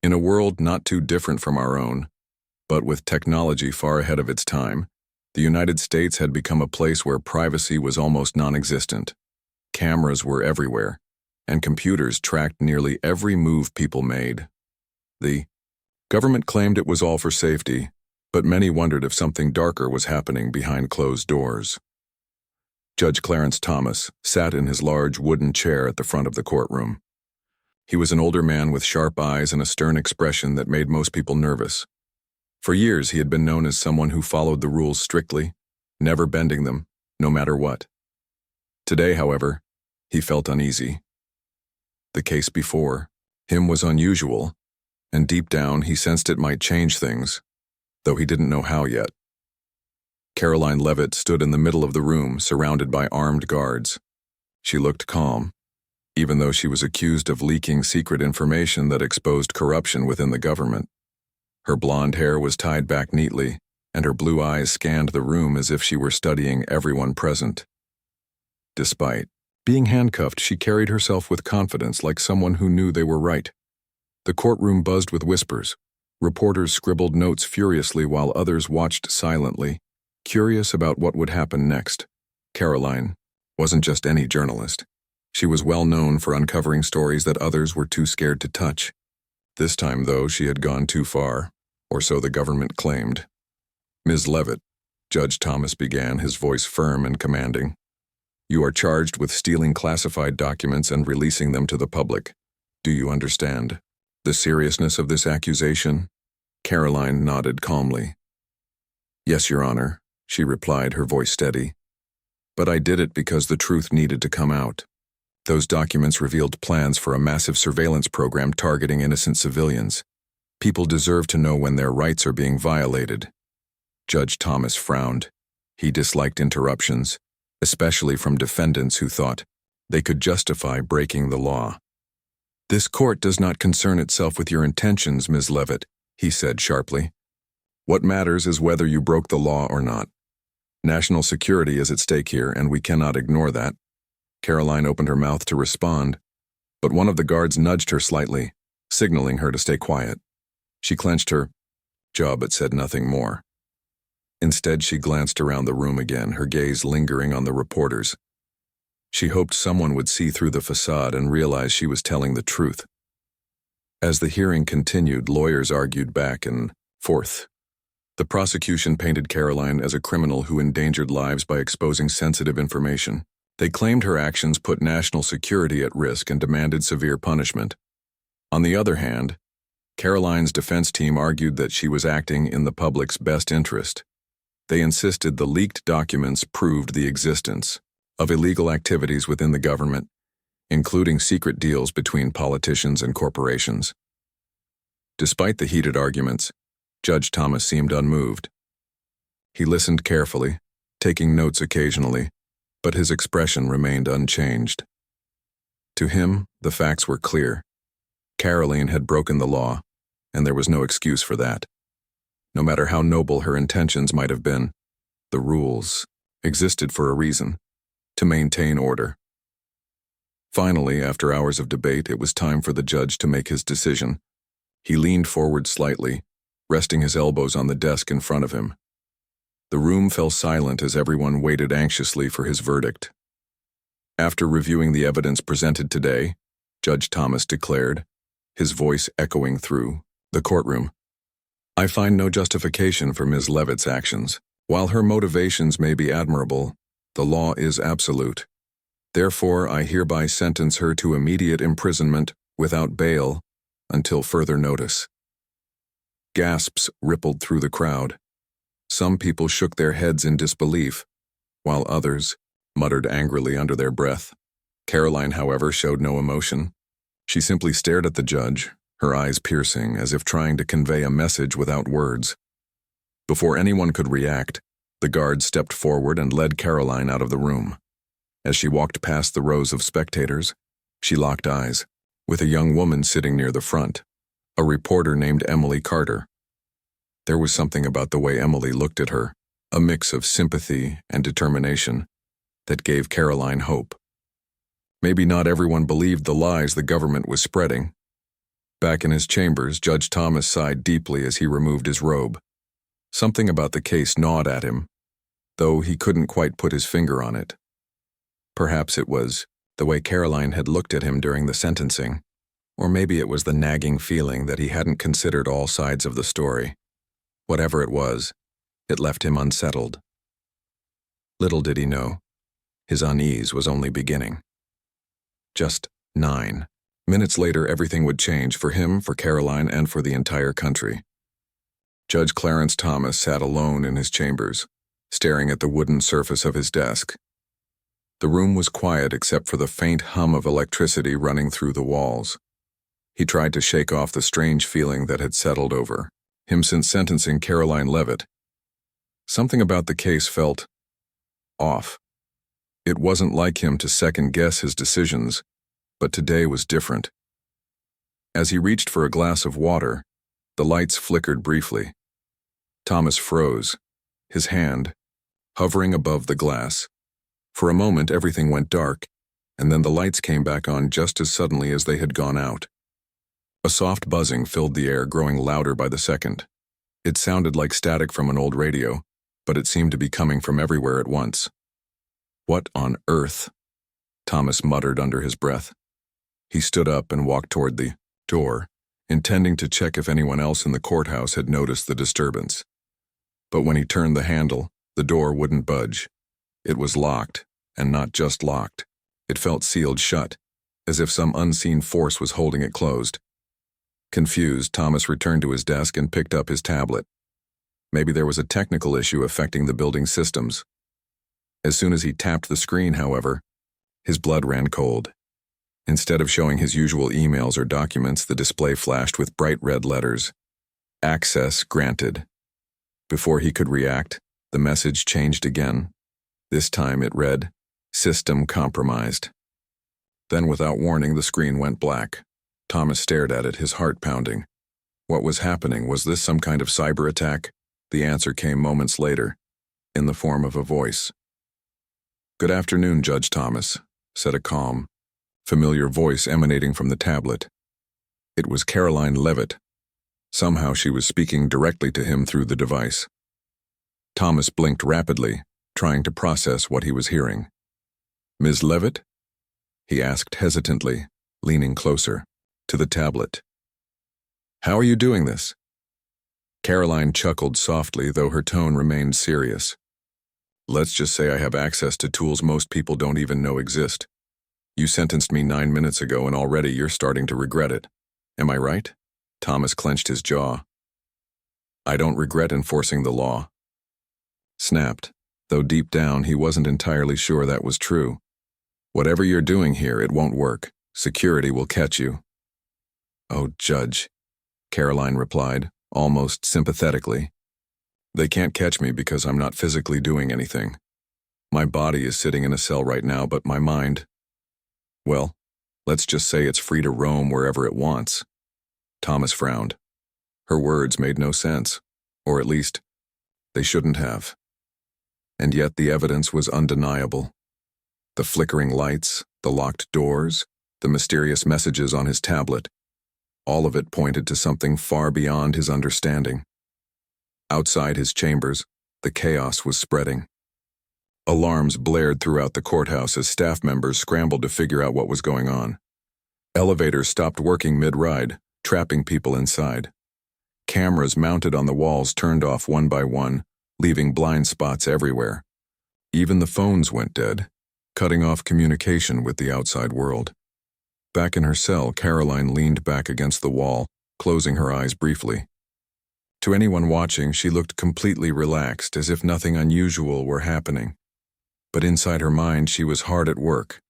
In a world not too different from our own, but with technology far ahead of its time, the United States had become a place where privacy was almost non-existent. Cameras were everywhere, and computers tracked nearly every move people made. The government claimed it was all for safety, but many wondered if something darker was happening behind closed doors. Judge Clarence Thomas sat in his large wooden chair at the front of the courtroom. He was an older man with sharp eyes and a stern expression that made most people nervous. For years, he had been known as someone who followed the rules strictly, never bending them, no matter what. Today, however, he felt uneasy. The case before him was unusual, and deep down he sensed it might change things, though he didn't know how yet. Karoline Leavitt stood in the middle of the room, surrounded by armed guards. She looked calm, even though she was accused of leaking secret information that exposed corruption within the government. Her blonde hair was tied back neatly, and her blue eyes scanned the room as if she were studying everyone present. Despite being handcuffed, she carried herself with confidence, like someone who knew they were right. The courtroom buzzed with whispers. Reporters scribbled notes furiously while others watched silently, curious about what would happen next. Karoline wasn't just any journalist. She was well known for uncovering stories that others were too scared to touch. This time, though, she had gone too far, or so the government claimed. "Ms. Leavitt," Judge Thomas began, his voice firm and commanding. "You are charged with stealing classified documents and releasing them to the public. Do you understand the seriousness of this accusation?" Karoline nodded calmly. "Yes, Your Honor," she replied, her voice steady. "But I did it because the truth needed to come out. Those documents revealed plans for a massive surveillance program targeting innocent civilians. People deserve to know when their rights are being violated." Judge Thomas frowned. He disliked interruptions, especially from defendants who thought they could justify breaking the law. "This court does not concern itself with your intentions, Ms. Leavitt," he said sharply. "What matters is whether you broke the law or not. National security is at stake here, and we cannot ignore that." Karoline opened her mouth to respond, but one of the guards nudged her slightly, signaling her to stay quiet. She clenched her jaw but said nothing more. Instead, she glanced around the room again, her gaze lingering on the reporters. She hoped someone would see through the facade and realize she was telling the truth. As the hearing continued, lawyers argued back and forth. The prosecution painted Karoline as a criminal who endangered lives by exposing sensitive information. They claimed her actions put national security at risk and demanded severe punishment. On the other hand, Karoline's defense team argued that she was acting in the public's best interest. They insisted the leaked documents proved the existence of illegal activities within the government, including secret deals between politicians and corporations. Despite the heated arguments, Judge Thomas seemed unmoved. He listened carefully, taking notes occasionally, but his expression remained unchanged. To him, the facts were clear. Karoline had broken the law, and there was no excuse for that. No matter how noble her intentions might have been, the rules existed for a reason: to maintain order. Finally, after hours of debate, it was time for the judge to make his decision. He leaned forward slightly, resting his elbows on the desk in front of him. The room fell silent as everyone waited anxiously for his verdict. "After reviewing the evidence presented today," Judge Thomas declared, his voice echoing through the courtroom, "I find no justification for Ms. Leavitt's actions. While her motivations may be admirable, the law is absolute. Therefore, I hereby sentence her to immediate imprisonment without bail until further notice." Gasps rippled through the crowd. Some people shook their heads in disbelief, while others muttered angrily under their breath. Karoline, however, showed no emotion. She simply stared at the judge, her eyes piercing, as if trying to convey a message without words. Before anyone could react, the guard stepped forward and led Karoline out of the room. As she walked past the rows of spectators, she locked eyes with a young woman sitting near the front, a reporter named Emily Carter. There was something about the way Emily looked at her, a mix of sympathy and determination, that gave Karoline hope. Maybe not everyone believed the lies the government was spreading, Back in his chambers, Judge Thomas sighed deeply as he removed his robe. Something about the case gnawed at him, though he couldn't quite put his finger on it. Perhaps it was the way Karoline had looked at him during the sentencing, or maybe it was the nagging feeling that he hadn't considered all sides of the story. Whatever it was, it left him unsettled. Little did he know, his unease was only beginning. Just 9 minutes later, everything would change for him, for Karoline, and for the entire country. Judge Clarence Thomas sat alone in his chambers, staring at the wooden surface of his desk. The room was quiet except for the faint hum of electricity running through the walls. He tried to shake off the strange feeling that had settled over him since sentencing Karoline Leavitt. Something about the case felt off. It wasn't like him to second-guess his decisions, but today was different. As he reached for a glass of water, the lights flickered briefly. Thomas froze, his hand hovering above the glass. For a moment, everything went dark, and then the lights came back on just as suddenly as they had gone out. A soft buzzing filled the air, growing louder by the second. It sounded like static from an old radio, but it seemed to be coming from everywhere at once. "What on earth?" Thomas muttered under his breath. He stood up and walked toward the door, intending to check if anyone else in the courthouse had noticed the disturbance. But when he turned the handle, the door wouldn't budge. It was locked, and not just locked. It felt sealed shut, as if some unseen force was holding it closed. Confused, Thomas returned to his desk and picked up his tablet. Maybe there was a technical issue affecting the building's systems. As soon as he tapped the screen, however, his blood ran cold. Instead of showing his usual emails or documents, the display flashed with bright red letters. "Access granted." Before he could react, the message changed again. This time it read, "System compromised." Then, without warning, the screen went black. Thomas stared at it, his heart pounding. What was happening? Was this some kind of cyber attack? The answer came moments later, in the form of a voice. "Good afternoon, Judge Thomas," said a calm, familiar voice emanating from the tablet. It was Karoline Leavitt. Somehow she was speaking directly to him through the device. Thomas blinked rapidly, trying to process what he was hearing. "Ms. Leavitt?" he asked hesitantly, leaning closer to the tablet. "How are you doing this?" Karoline chuckled softly, though her tone remained serious. "Let's just say I have access to tools most people don't even know exist. You sentenced me 9 minutes ago, and already you're starting to regret it. Am I right?" Thomas clenched his jaw. "I don't regret enforcing the law." Snapped, though deep down he wasn't entirely sure that was true. "Whatever you're doing here, it won't work. Security will catch you." "Oh, Judge," Karoline replied, almost sympathetically. "They can't catch me because I'm not physically doing anything. My body is sitting in a cell right now, but my mind, well, let's just say it's free to roam wherever it wants." Thomas frowned. Her words made no sense, or at least, they shouldn't have. And yet the evidence was undeniable. The flickering lights, the locked doors, the mysterious messages on his tablet, all of it pointed to something far beyond his understanding. Outside his chambers, the chaos was spreading. Alarms blared throughout the courthouse as staff members scrambled to figure out what was going on. Elevators stopped working mid-ride, trapping people inside. Cameras mounted on the walls turned off one by one, leaving blind spots everywhere. Even the phones went dead, cutting off communication with the outside world. Back in her cell, Karoline leaned back against the wall, closing her eyes briefly. To anyone watching, she looked completely relaxed, as if nothing unusual were happening. But inside her mind, she was hard at work.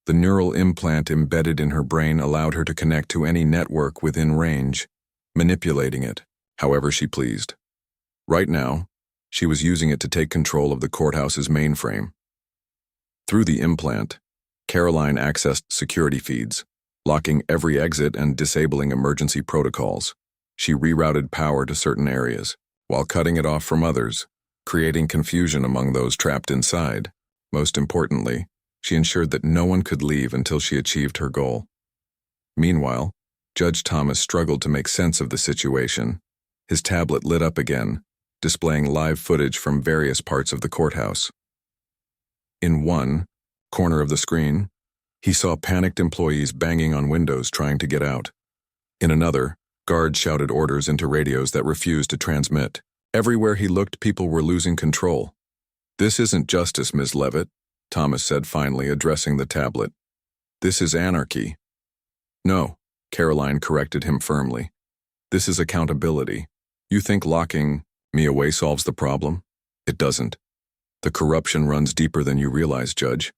The neural implant embedded in her brain allowed her to connect to any network within range, manipulating it however she pleased. Right now, she was using it to take control of the courthouse's mainframe. Through the implant, Karoline accessed security feeds, locking every exit and disabling emergency protocols. She rerouted power to certain areas, while cutting it off from others, creating confusion among those trapped inside. Most importantly, she ensured that no one could leave until she achieved her goal. Meanwhile, Judge Thomas struggled to make sense of the situation. His tablet lit up again, displaying live footage from various parts of the courthouse. In one corner of the screen, he saw panicked employees banging on windows trying to get out. In another, guards shouted orders into radios that refused to transmit. Everywhere he looked, people were losing control. "This isn't justice, Ms. Leavitt," Thomas said finally, addressing the tablet. "This is anarchy." "No," Karoline corrected him firmly. "This is accountability. You think locking me away solves the problem? It doesn't. The corruption runs deeper than you realize, Judge.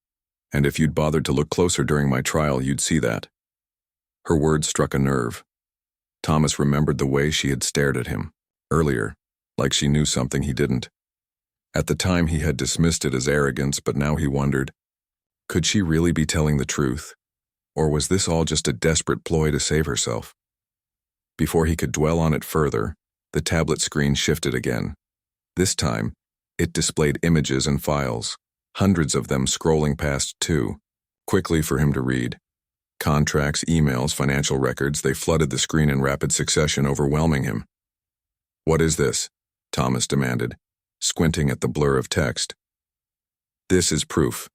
And if you'd bothered to look closer during my trial, you'd see that." Her words struck a nerve. Thomas remembered the way she had stared at him earlier, like she knew something he didn't. At the time he had dismissed it as arrogance, but now he wondered, could she really be telling the truth? Or was this all just a desperate ploy to save herself? Before he could dwell on it further, the tablet screen shifted again. This time, it displayed images and files, hundreds of them scrolling past too, quickly for him to read. Contracts, emails, financial records, they flooded the screen in rapid succession, overwhelming him. "What is this?" Thomas demanded, squinting at the blur of text. "This is proof,"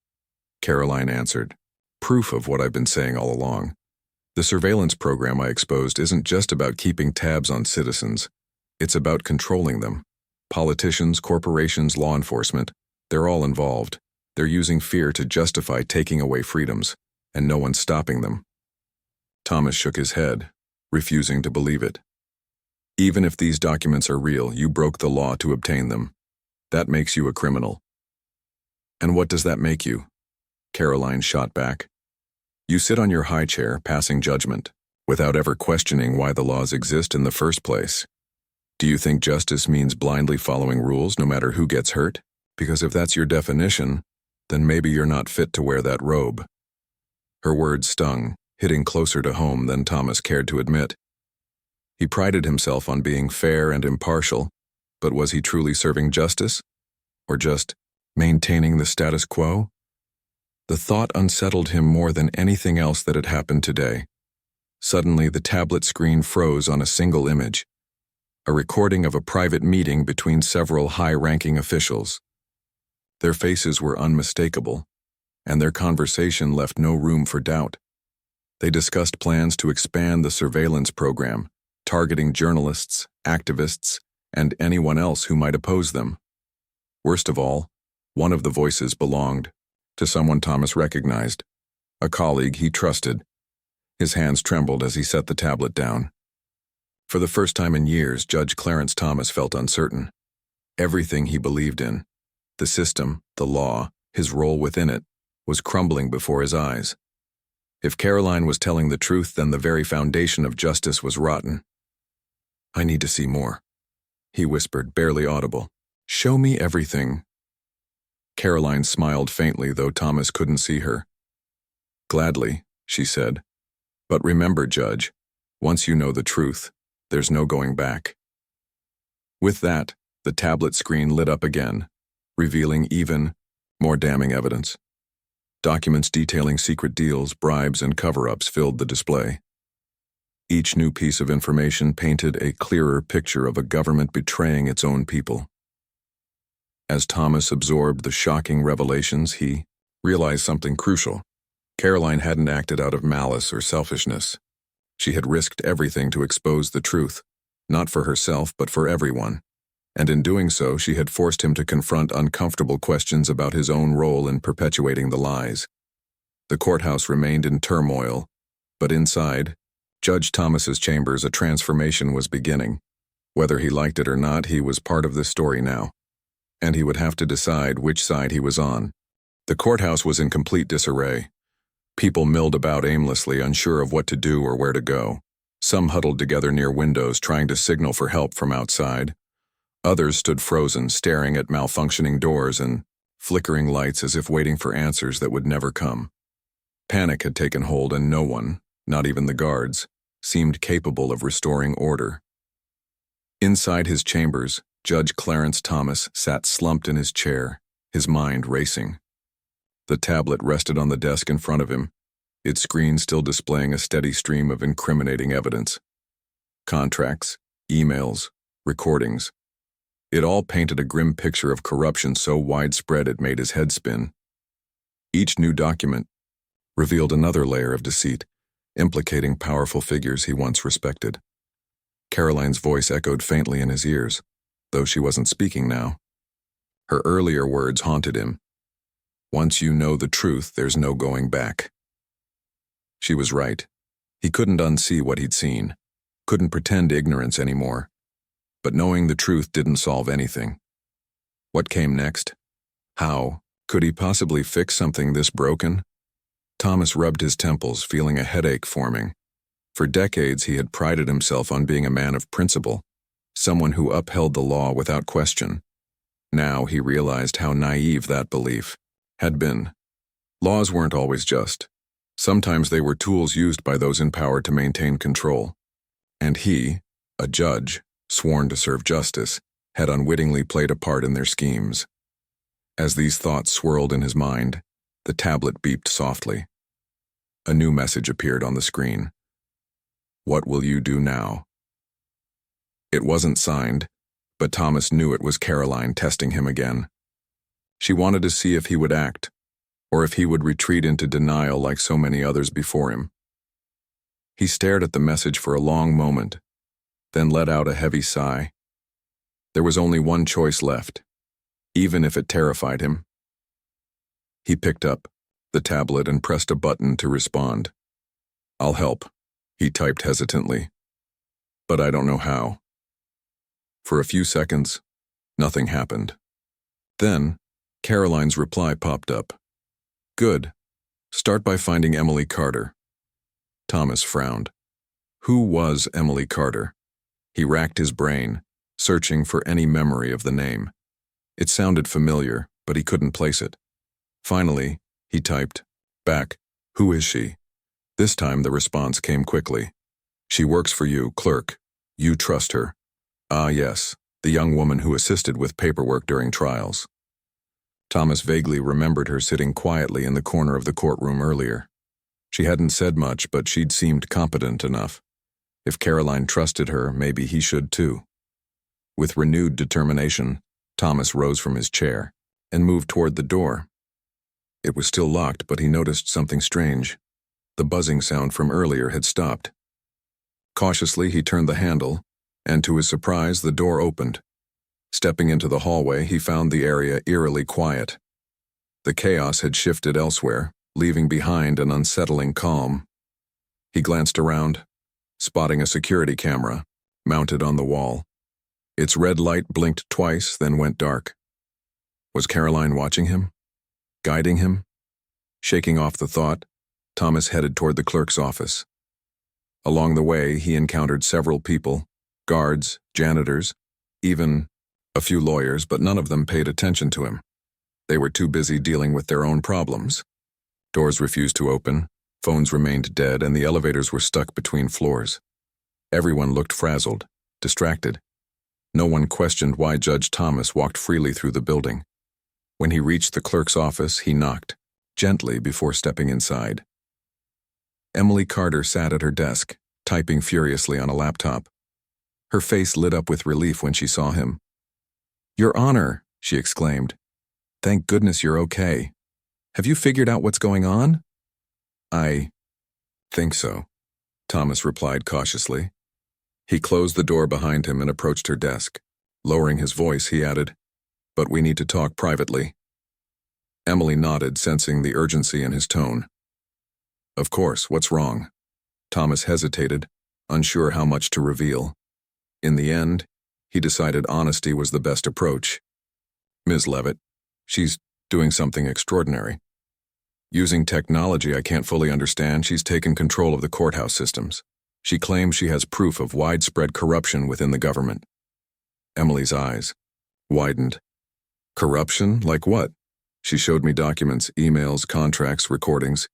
Karoline answered. "Proof of what I've been saying all along. The surveillance program I exposed isn't just about keeping tabs on citizens. It's about controlling them. Politicians, corporations, law enforcement, they're all involved. They're using fear to justify taking away freedoms, and no one's stopping them." Thomas shook his head, refusing to believe it. "Even if these documents are real, you broke the law to obtain them. That makes you a criminal." "And what does that make you?" Karoline shot back. "You sit on your high chair, passing judgment, without ever questioning why the laws exist in the first place. Do you think justice means blindly following rules no matter who gets hurt? Because if that's your definition, then maybe you're not fit to wear that robe." Her words stung, hitting closer to home than Thomas cared to admit. He prided himself on being fair and impartial, but was he truly serving justice? Or just maintaining the status quo? The thought unsettled him more than anything else that had happened today. Suddenly, the tablet screen froze on a single image, a recording of a private meeting between several high-ranking officials. Their faces were unmistakable, and their conversation left no room for doubt. They discussed plans to expand the surveillance program, targeting journalists, activists, and anyone else who might oppose them. Worst of all, one of the voices belonged to someone Thomas recognized, a colleague he trusted. His hands trembled as he set the tablet down. For the first time in years, Judge Clarence Thomas felt uncertain. Everything he believed in, the system, the law, his role within it, was crumbling before his eyes. If Karoline was telling the truth, then the very foundation of justice was rotten. "I need to see more," he whispered, barely audible. "Show me everything." Karoline smiled faintly, though Thomas couldn't see her. "Gladly," she said. "But remember, Judge, once you know the truth, there's no going back." With that, the tablet screen lit up again, revealing even more damning evidence. Documents detailing secret deals, bribes, and cover-ups filled the display. Each new piece of information painted a clearer picture of a government betraying its own people. As Thomas absorbed the shocking revelations, he realized something crucial. Karoline hadn't acted out of malice or selfishness. She had risked everything to expose the truth, not for herself but for everyone. And in doing so, she had forced him to confront uncomfortable questions about his own role in perpetuating the lies. The courthouse remained in turmoil, but inside Judge Thomas's chambers, a transformation was beginning. Whether he liked it or not, he was part of this story now, and he would have to decide which side he was on. The courthouse was in complete disarray. People milled about aimlessly, unsure of what to do or where to go. Some huddled together near windows, trying to signal for help from outside. Others stood frozen, staring at malfunctioning doors and flickering lights as if waiting for answers that would never come. Panic had taken hold, and no one, not even the guards, seemed capable of restoring order. Inside his chambers, Judge Clarence Thomas sat slumped in his chair, his mind racing. The tablet rested on the desk in front of him, its screen still displaying a steady stream of incriminating evidence. Contracts, emails, recordings. It all painted a grim picture of corruption so widespread it made his head spin. Each new document revealed another layer of deceit, implicating powerful figures he once respected. Karoline's voice echoed faintly in his ears, though she wasn't speaking now. Her earlier words haunted him. Once you know the truth, there's no going back. She was right. He couldn't unsee what he'd seen, couldn't pretend ignorance anymore. But knowing the truth didn't solve anything. What came next? How could he possibly fix something this broken? Thomas rubbed his temples, feeling a headache forming. For decades he had prided himself on being a man of principle, someone who upheld the law without question. Now he realized how naive that belief had been. Laws weren't always just. Sometimes they were tools used by those in power to maintain control. And he, a judge, sworn to serve justice, had unwittingly played a part in their schemes. As these thoughts swirled in his mind, the tablet beeped softly. A new message appeared on the screen. What will you do now? It wasn't signed, but Thomas knew it was Karoline testing him again. She wanted to see if he would act, or if he would retreat into denial like so many others before him. He stared at the message for a long moment, then let out a heavy sigh. There was only one choice left, even if it terrified him. He picked up the tablet and pressed a button to respond. I'll help, he typed hesitantly. But I don't know how. For a few seconds, nothing happened. Then, Karoline's reply popped up. Good. Start by finding Emily Carter. Thomas frowned. Who was Emily Carter? He racked his brain, searching for any memory of the name. It sounded familiar, but he couldn't place it. Finally, he typed, back, who is she? This time the response came quickly. She works for you, clerk. You trust her. Ah, yes, the young woman who assisted with paperwork during trials. Thomas vaguely remembered her sitting quietly in the corner of the courtroom earlier. She hadn't said much, but she'd seemed competent enough. If Karoline trusted her, maybe he should too. With renewed determination, Thomas rose from his chair and moved toward the door. It was still locked, but he noticed something strange. The buzzing sound from earlier had stopped. Cautiously, he turned the handle, and to his surprise, the door opened. Stepping into the hallway, he found the area eerily quiet. The chaos had shifted elsewhere, leaving behind an unsettling calm. He glanced around, spotting a security camera mounted on the wall. Its red light blinked twice, then went dark. Was Karoline watching him? Guiding him? Shaking off the thought, Thomas headed toward the clerk's office. Along the way, he encountered several people, guards, janitors, even a few lawyers, but none of them paid attention to him. They were too busy dealing with their own problems. Doors refused to open, phones remained dead, and the elevators were stuck between floors. Everyone looked frazzled, distracted. No one questioned why Judge Thomas walked freely through the building. When he reached the clerk's office, he knocked, gently before stepping inside. Emily Carter sat at her desk, typing furiously on a laptop. Her face lit up with relief when she saw him. "Your Honor," she exclaimed. "Thank goodness you're okay. Have you figured out what's going on?" "I think so," Thomas replied cautiously. He closed the door behind him and approached her desk. Lowering his voice, he added, "But we need to talk privately." Emily nodded, sensing the urgency in his tone. "Of course, what's wrong?" Thomas hesitated, unsure how much to reveal. In the end, he decided honesty was the best approach. "Ms. Leavitt, she's doing something extraordinary. Using technology I can't fully understand, she's taken control of the courthouse systems. She claims she has proof of widespread corruption within the government." Emily's eyes widened. "Corruption? Like what?" She showed me documents, emails, contracts, recordings,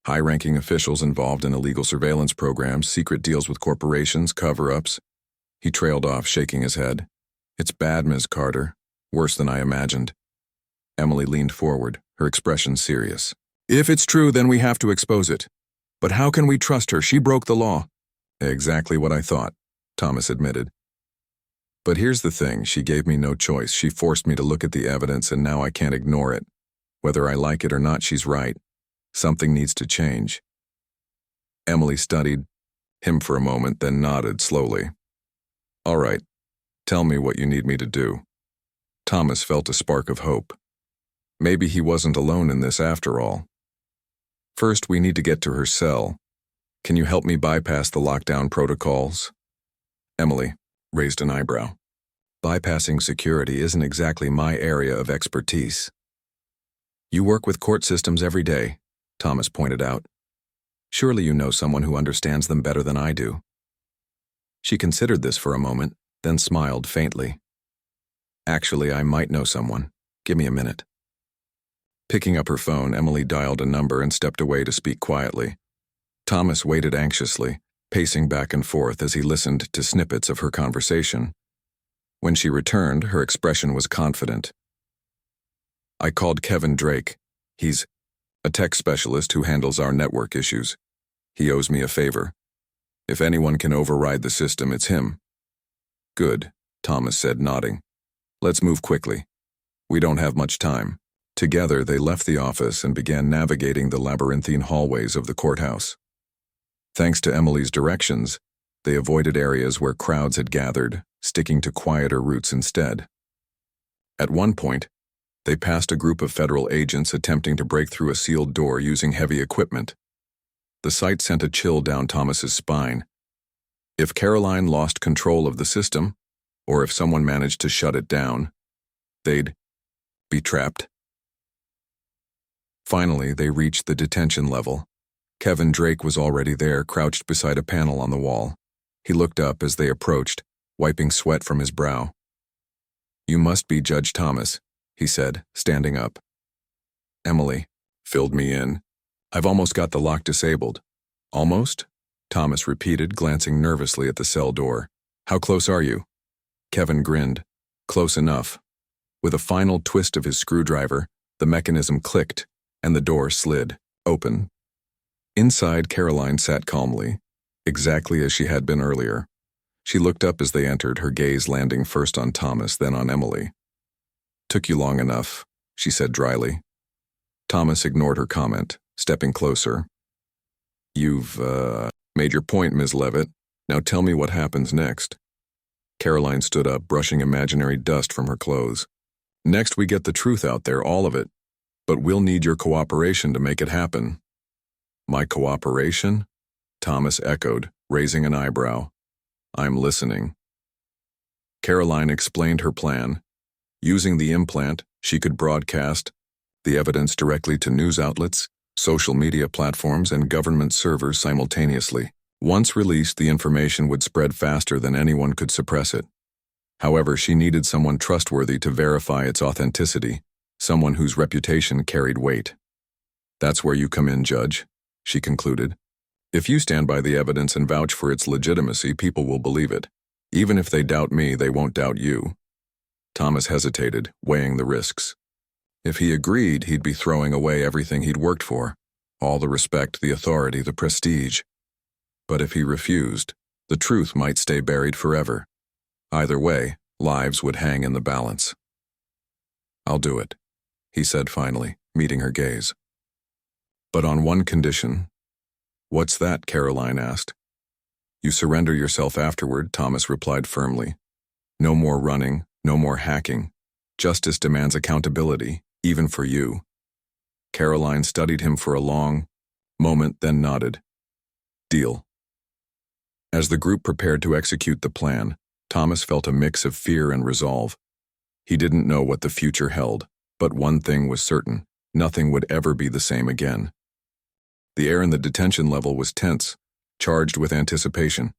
high-ranking officials involved in illegal surveillance programs, secret deals with corporations, cover-ups. He trailed off, shaking his head. "It's bad, Ms. Carter. Worse than I imagined." Emily leaned forward, her expression serious. "If it's true, then we have to expose it. But how can we trust her? She broke the law. Exactly what I thought, Thomas admitted. But here's the thing, she gave me no choice. She forced me to look at the evidence and now I can't ignore it. Whether I like it or not, she's right. Something needs to change. Emily studied him for a moment, then nodded slowly. All right, tell me what you need me to do. Thomas felt a spark of hope. Maybe he wasn't alone in this after all. First, we need to get to her cell. Can you help me bypass the lockdown protocols? Emily raised an eyebrow. Bypassing security isn't exactly my area of expertise. You work with court systems every day, Thomas pointed out. Surely you know someone who understands them better than I do. She considered this for a moment, then smiled faintly. Actually, I might know someone. Give me a minute. Picking up her phone, Emily dialed a number and stepped away to speak quietly. Thomas waited anxiously, pacing back and forth as he listened to snippets of her conversation. When she returned, her expression was confident. I called Kevin Drake. He's a tech specialist who handles our network issues. He owes me a favor. If anyone can override the system, it's him. Good, Thomas said, nodding. Let's move quickly. We don't have much time. Together, they left the office and began navigating the labyrinthine hallways of the courthouse. Thanks to Emily's directions, they avoided areas where crowds had gathered, sticking to quieter routes instead. At one point, they passed a group of federal agents attempting to break through a sealed door using heavy equipment. The sight sent a chill down Thomas's spine. If Karoline lost control of the system, or if someone managed to shut it down, they'd be trapped. Finally, they reached the detention level. Kevin Drake was already there, crouched beside a panel on the wall. He looked up as they approached, wiping sweat from his brow. You must be Judge Thomas, he said, standing up. Emily filled me in. I've almost got the lock disabled. Almost? Thomas repeated, glancing nervously at the cell door. How close are you? Kevin grinned. Close enough. With a final twist of his screwdriver, the mechanism clicked, and the door slid open. Inside, Karoline sat calmly, exactly as she had been earlier. She looked up as they entered, her gaze landing first on Thomas, then on Emily. Took you long enough, she said dryly. Thomas ignored her comment, stepping closer. You've, made your point, Ms. Leavitt. Now tell me what happens next. Karoline stood up, brushing imaginary dust from her clothes. Next, we get the truth out there, all of it. But we'll need your cooperation to make it happen. My cooperation? Thomas echoed, raising an eyebrow. I'm listening. Karoline explained her plan. Using the implant, she could broadcast the evidence directly to news outlets, social media platforms, and government servers simultaneously. Once released, the information would spread faster than anyone could suppress it. However, she needed someone trustworthy to verify its authenticity, someone whose reputation carried weight. That's where you come in, Judge, she concluded. If you stand by the evidence and vouch for its legitimacy, people will believe it. Even if they doubt me, they won't doubt you. Thomas hesitated, weighing the risks. If he agreed, he'd be throwing away everything he'd worked for, all the respect, the authority, the prestige. But if he refused, the truth might stay buried forever. Either way, lives would hang in the balance. I'll do it, he said finally, meeting her gaze. But on one condition. What's that? Karoline asked. You surrender yourself afterward, Thomas replied firmly. No more running, no more hacking. Justice demands accountability, even for you. Karoline studied him for a long moment, then nodded. Deal. As the group prepared to execute the plan, Thomas felt a mix of fear and resolve. He didn't know what the future held, but one thing was certain: nothing would ever be the same again. The air in the detention level was tense, charged with anticipation.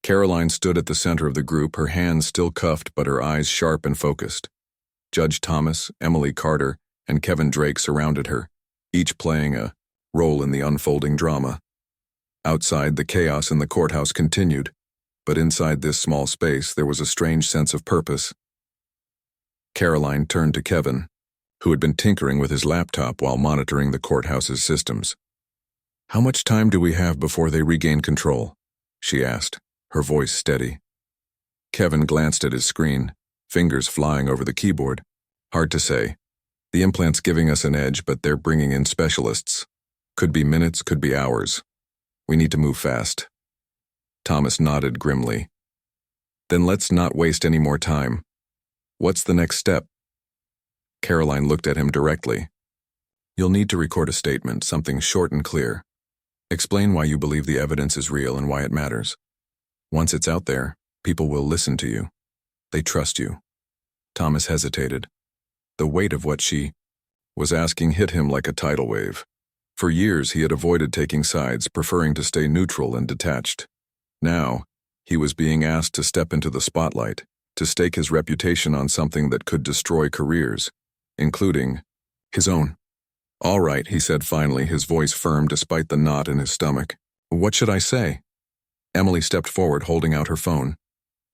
Karoline stood at the center of the group, her hands still cuffed but her eyes sharp and focused. Judge Thomas, Emily Carter, and Kevin Drake surrounded her, each playing a role in the unfolding drama. Outside, the chaos in the courthouse continued, but inside this small space there was a strange sense of purpose. Karoline turned to Kevin, who had been tinkering with his laptop while monitoring the courthouse's systems. How much time do we have before they regain control? She asked, her voice steady. Kevin glanced at his screen, fingers flying over the keyboard. Hard to say. The implant's giving us an edge, but they're bringing in specialists. Could be minutes, could be hours. We need to move fast. Thomas nodded grimly. Then let's not waste any more time. What's the next step? Karoline looked at him directly. You'll need to record a statement, something short and clear. Explain why you believe the evidence is real and why it matters. Once it's out there, people will listen to you. They trust you. Thomas hesitated. The weight of what she was asking hit him like a tidal wave. For years he had avoided taking sides, preferring to stay neutral and detached. Now, he was being asked to step into the spotlight, to stake his reputation on something that could destroy careers, including his own. All right, he said finally, his voice firm despite the knot in his stomach. What should I say? Emily stepped forward, holding out her phone.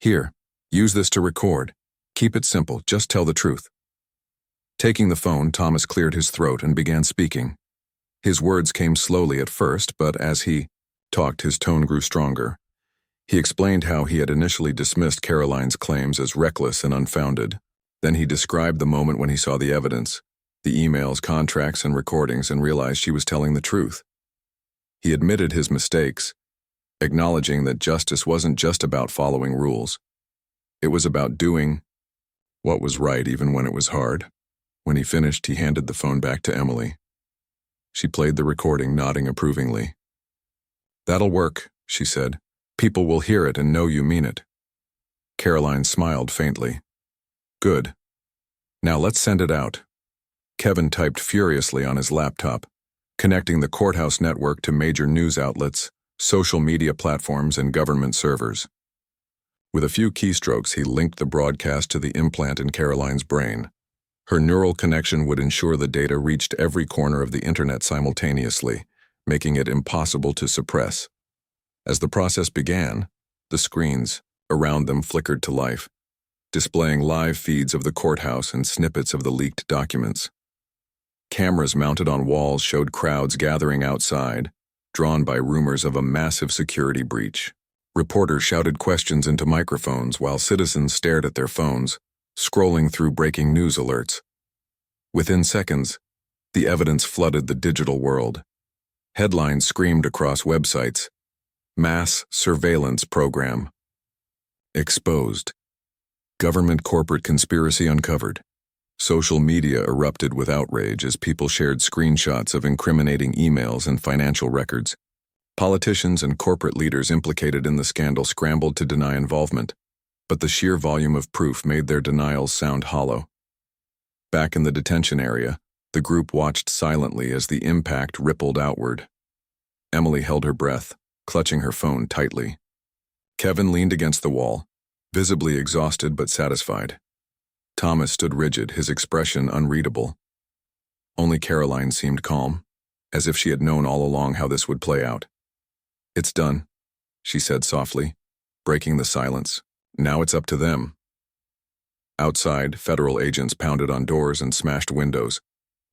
Here, use this to record. Keep it simple, just tell the truth. Taking the phone, Thomas cleared his throat and began speaking. His words came slowly at first, but as he talked, his tone grew stronger. He explained how he had initially dismissed Karoline's claims as reckless and unfounded. Then he described the moment when he saw the evidence, the emails, contracts, and recordings, and realized she was telling the truth. He admitted his mistakes, acknowledging that justice wasn't just about following rules. It was about doing what was right even when it was hard. When he finished, he handed the phone back to Emily. She played the recording, nodding approvingly. That'll work, she said. People will hear it and know you mean it. Karoline smiled faintly. Good. Now let's send it out. Kevin typed furiously on his laptop, connecting the courthouse network to major news outlets, social media platforms, and government servers. With a few keystrokes, he linked the broadcast to the implant in Karoline's brain. Her neural connection would ensure the data reached every corner of the internet simultaneously, making it impossible to suppress. As the process began, the screens around them flickered to life, displaying live feeds of the courthouse and snippets of the leaked documents. Cameras mounted on walls showed crowds gathering outside, drawn by rumors of a massive security breach. Reporters shouted questions into microphones while citizens stared at their phones, scrolling through breaking news alerts. Within seconds, the evidence flooded the digital world. Headlines screamed across websites. Mass surveillance program. Exposed. Government corporate conspiracy uncovered. Social media erupted with outrage as people shared screenshots of incriminating emails and financial records. Politicians and corporate leaders implicated in the scandal scrambled to deny involvement, but the sheer volume of proof made their denials sound hollow. Back in the detention area, the group watched silently as the impact rippled outward. Emily held her breath, clutching her phone tightly. Kevin leaned against the wall, visibly exhausted but satisfied. Thomas stood rigid, his expression unreadable. Only Karoline seemed calm, as if she had known all along how this would play out. It's done, she said softly, breaking the silence. Now it's up to them. Outside, federal agents pounded on doors and smashed windows,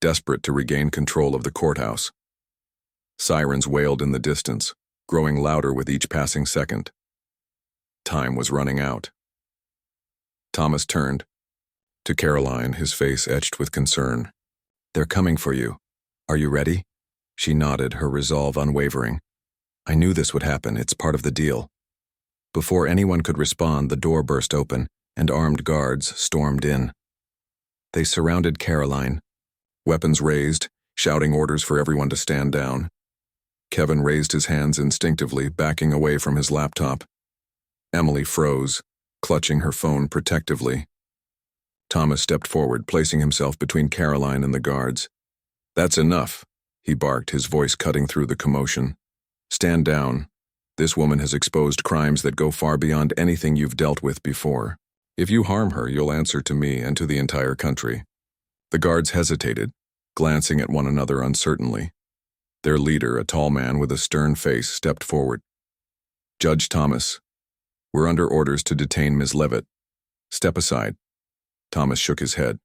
desperate to regain control of the courthouse. Sirens wailed in the distance, growing louder with each passing second. Time was running out. Thomas turned to Karoline, his face etched with concern. They're coming for you. Are you ready? She nodded, her resolve unwavering. I knew this would happen. It's part of the deal. Before anyone could respond, the door burst open, and armed guards stormed in. They surrounded Karoline, weapons raised, shouting orders for everyone to stand down. Kevin raised his hands instinctively, backing away from his laptop. Emily froze, clutching her phone protectively. Thomas stepped forward, placing himself between Karoline and the guards. That's enough, he barked, his voice cutting through the commotion. Stand down. This woman has exposed crimes that go far beyond anything you've dealt with before. If you harm her, you'll answer to me and to the entire country. The guards hesitated, glancing at one another uncertainly. Their leader, a tall man with a stern face, stepped forward. Judge Thomas, we're under orders to detain Ms. Leavitt. Step aside. Thomas shook his head.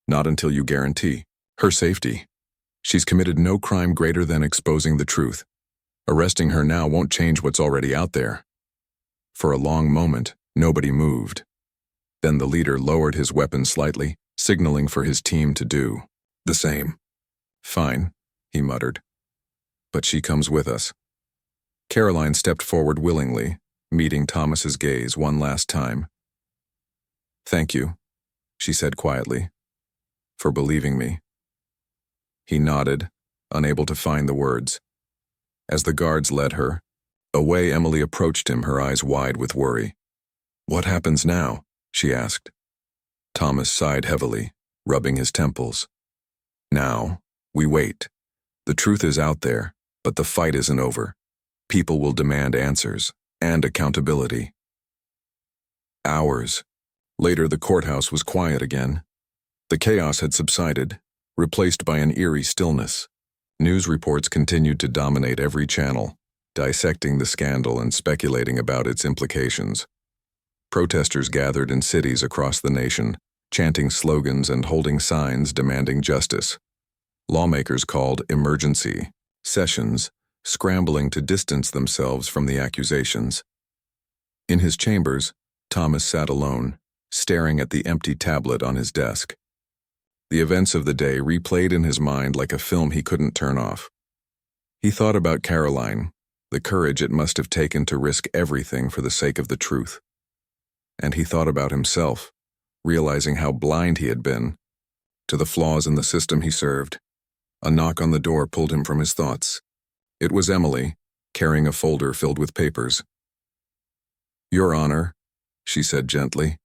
Not until you guarantee her safety. She's committed no crime greater than exposing the truth. Arresting her now won't change what's already out there." For a long moment, nobody moved. Then the leader lowered his weapon slightly, signaling for his team to do the same. "Fine," he muttered. "But she comes with us." Karoline stepped forward willingly, meeting Thomas's gaze one last time. "Thank you," she said quietly, "for believing me." He nodded, unable to find the words. As the guards led her away, Emily approached him, her eyes wide with worry. "What happens now?" she asked. Thomas sighed heavily, rubbing his temples. "Now, we wait. The truth is out there, but the fight isn't over. People will demand answers and accountability." Hours later, the courthouse was quiet again. The chaos had subsided, replaced by an eerie stillness. News reports continued to dominate every channel, dissecting the scandal and speculating about its implications. Protesters gathered in cities across the nation, chanting slogans and holding signs demanding justice. Lawmakers called emergency sessions, scrambling to distance themselves from the accusations. In his chambers, Thomas sat alone, staring at the empty tablet on his desk. The events of the day replayed in his mind like a film he couldn't turn off. He thought about Karoline, the courage it must have taken to risk everything for the sake of the truth. And he thought about himself, realizing how blind he had been to the flaws in the system he served. A knock on the door pulled him from his thoughts. It was Emily, carrying a folder filled with papers. "Your Honor," she said gently,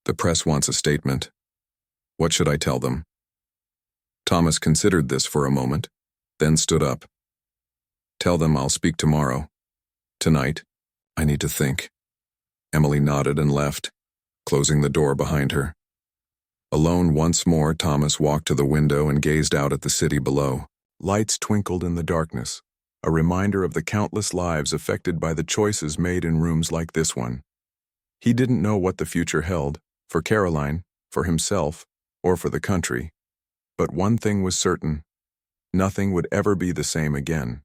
"the press wants a statement. What should I tell them?" Thomas considered this for a moment, then stood up. "Tell them I'll speak tomorrow. Tonight, I need to think." Emily nodded and left, closing the door behind her. Alone once more, Thomas walked to the window and gazed out at the city below. Lights twinkled in the darkness, a reminder of the countless lives affected by the choices made in rooms like this one. He didn't know what the future held, for Karoline, for himself, or for the country. But one thing was certain: nothing would ever be the same again.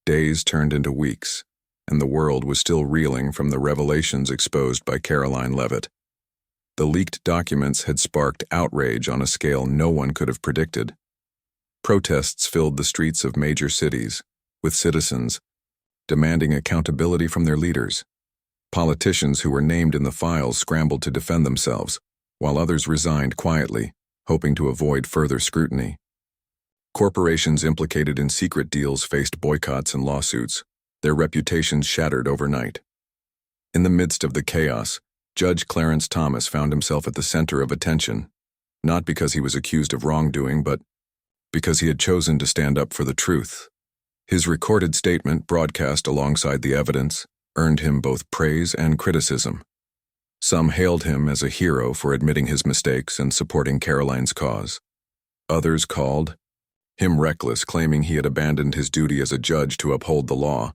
Days turned into weeks, and the world was still reeling from the revelations exposed by Karoline Leavitt. The leaked documents had sparked outrage on a scale no one could have predicted. Protests filled the streets of major cities, with citizens demanding accountability from their leaders. Politicians who were named in the files scrambled to defend themselves, while others resigned quietly, hoping to avoid further scrutiny. Corporations implicated in secret deals faced boycotts and lawsuits, their reputations shattered overnight. In the midst of the chaos, Judge Clarence Thomas found himself at the center of attention, not because he was accused of wrongdoing, but because he had chosen to stand up for the truth. His recorded statement, broadcast alongside the evidence, earned him both praise and criticism. Some hailed him as a hero for admitting his mistakes and supporting Karoline's cause. Others called him reckless, claiming he had abandoned his duty as a judge to uphold the law.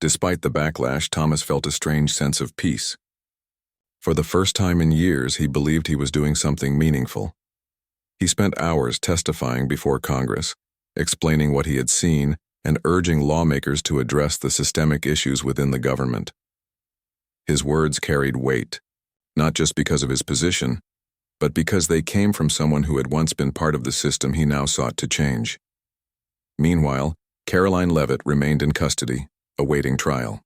Despite the backlash, Thomas felt a strange sense of peace. For the first time in years, he believed he was doing something meaningful. He spent hours testifying before Congress, explaining what he had seen and urging lawmakers to address the systemic issues within the government. His words carried weight, not just because of his position, but because they came from someone who had once been part of the system he now sought to change. Meanwhile, Karoline Leavitt remained in custody, awaiting trial.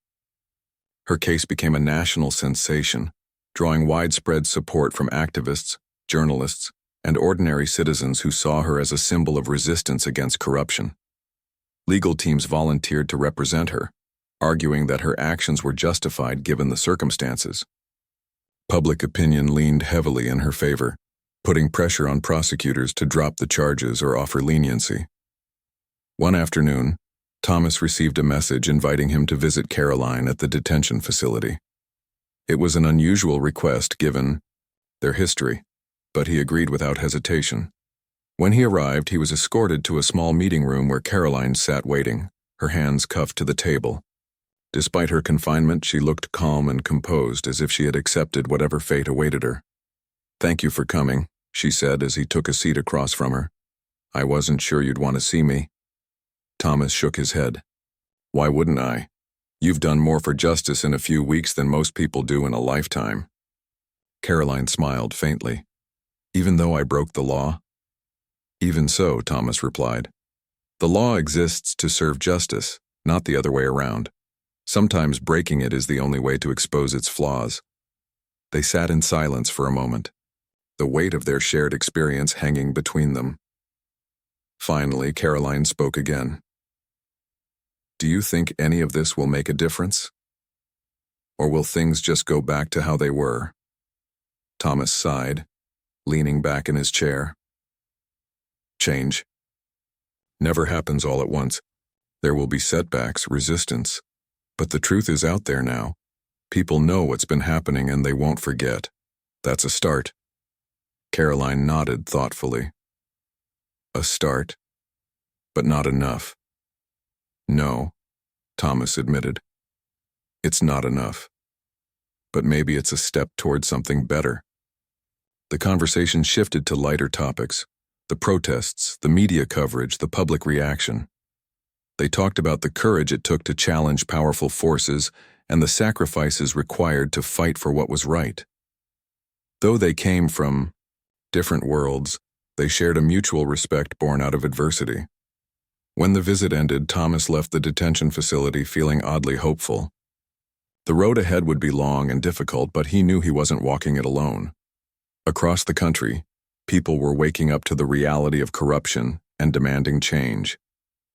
Her case became a national sensation, drawing widespread support from activists, journalists, and ordinary citizens who saw her as a symbol of resistance against corruption. Legal teams volunteered to represent her, arguing that her actions were justified given the circumstances. Public opinion leaned heavily in her favor, putting pressure on prosecutors to drop the charges or offer leniency. One afternoon, Thomas received a message inviting him to visit Karoline at the detention facility. It was an unusual request given their history, but he agreed without hesitation. When he arrived, he was escorted to a small meeting room where Karoline sat waiting, her hands cuffed to the table. Despite her confinement, she looked calm and composed, as if she had accepted whatever fate awaited her. "Thank you for coming," she said as he took a seat across from her. I wasn't sure you'd want to see me. Thomas shook his head. Why wouldn't I? You've done more for justice in a few weeks than most people do in a lifetime. Karoline smiled faintly. Even though I broke the law? Even so, Thomas replied. The law exists to serve justice, not the other way around. Sometimes breaking it is the only way to expose its flaws. They sat in silence for a moment, the weight of their shared experience hanging between them. Finally, Karoline spoke again. Do you think any of this will make a difference? Or will things just go back to how they were? Thomas sighed, leaning back in his chair. Change never happens all at once. There will be setbacks, resistance. But the truth is out there now. People know what's been happening and they won't forget. That's a start. Karoline nodded thoughtfully. A start, but not enough. No, Thomas admitted. It's not enough. But maybe it's a step toward something better. The conversation shifted to lighter topics. The protests, the media coverage, the public reaction. They talked about the courage it took to challenge powerful forces and the sacrifices required to fight for what was right. Though they came from different worlds, they shared a mutual respect born out of adversity. When the visit ended, Thomas left the detention facility feeling oddly hopeful. The road ahead would be long and difficult, but he knew he wasn't walking it alone. Across the country, people were waking up to the reality of corruption and demanding change.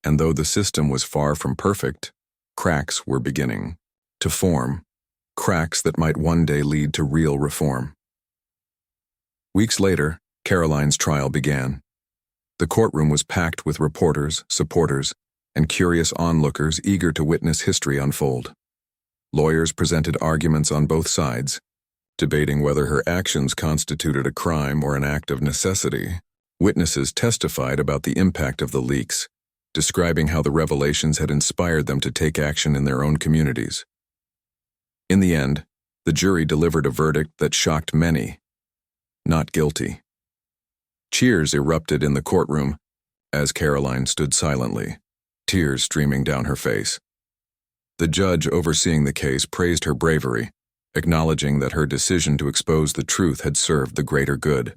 And though the system was far from perfect, cracks were beginning to form, cracks that might one day lead to real reform. Weeks later, Karoline's trial began. The courtroom was packed with reporters, supporters, and curious onlookers eager to witness history unfold. Lawyers presented arguments on both sides, debating whether her actions constituted a crime or an act of necessity. Witnesses testified about the impact of the leaks, describing how the revelations had inspired them to take action in their own communities. In the end, the jury delivered a verdict that shocked many. Not guilty. Cheers erupted in the courtroom as Karoline stood silently, tears streaming down her face. The judge overseeing the case praised her bravery, acknowledging that her decision to expose the truth had served the greater good.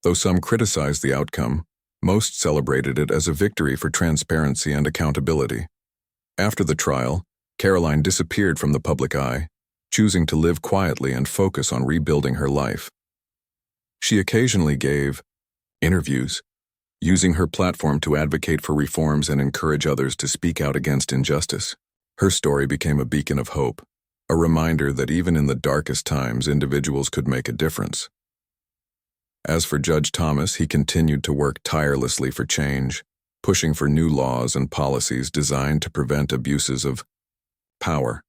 Though some criticized the outcome, most celebrated it as a victory for transparency and accountability. After the trial, Karoline disappeared from the public eye, choosing to live quietly and focus on rebuilding her life. She occasionally gave interviews, using her platform to advocate for reforms and encourage others to speak out against injustice. Her story became a beacon of hope, a reminder that even in the darkest times, individuals could make a difference. As for Judge Thomas, he continued to work tirelessly for change, pushing for new laws and policies designed to prevent abuses of power.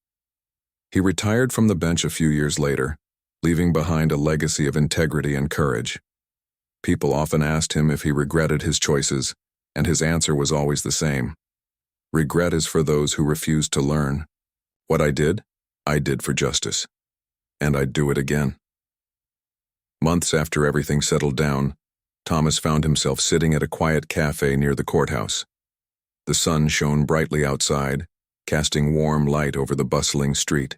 He retired from the bench a few years later, leaving behind a legacy of integrity and courage. People often asked him if he regretted his choices, and his answer was always the same. Regret is for those who refuse to learn. What I did for justice. And I'd do it again. Months after everything settled down, Thomas found himself sitting at a quiet cafe near the courthouse. The sun shone brightly outside, casting warm light over the bustling street.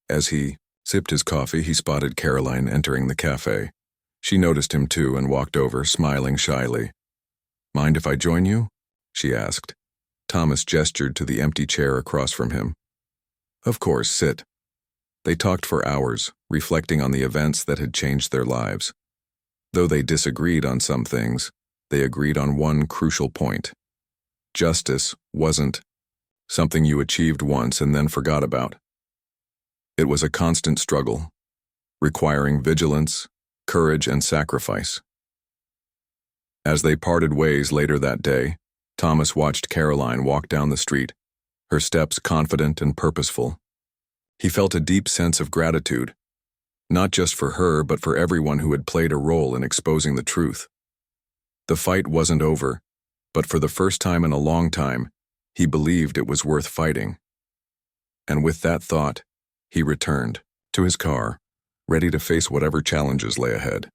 As he sipped his coffee, he spotted Karoline entering the cafe. She noticed him too and walked over, smiling shyly. "Mind if I join you?" she asked. Thomas gestured to the empty chair across from him. "Of course, sit." They talked for hours, reflecting on the events that had changed their lives. Though they disagreed on some things, they agreed on one crucial point. Justice wasn't something you achieved once and then forgot about. It was a constant struggle, requiring vigilance, courage, and sacrifice. As they parted ways later that day, Thomas watched Karoline walk down the street, her steps confident and purposeful. He felt a deep sense of gratitude, not just for her but for everyone who had played a role in exposing the truth. The fight wasn't over, but for the first time in a long time, he believed it was worth fighting. And with that thought, he returned to his car, ready to face whatever challenges lay ahead.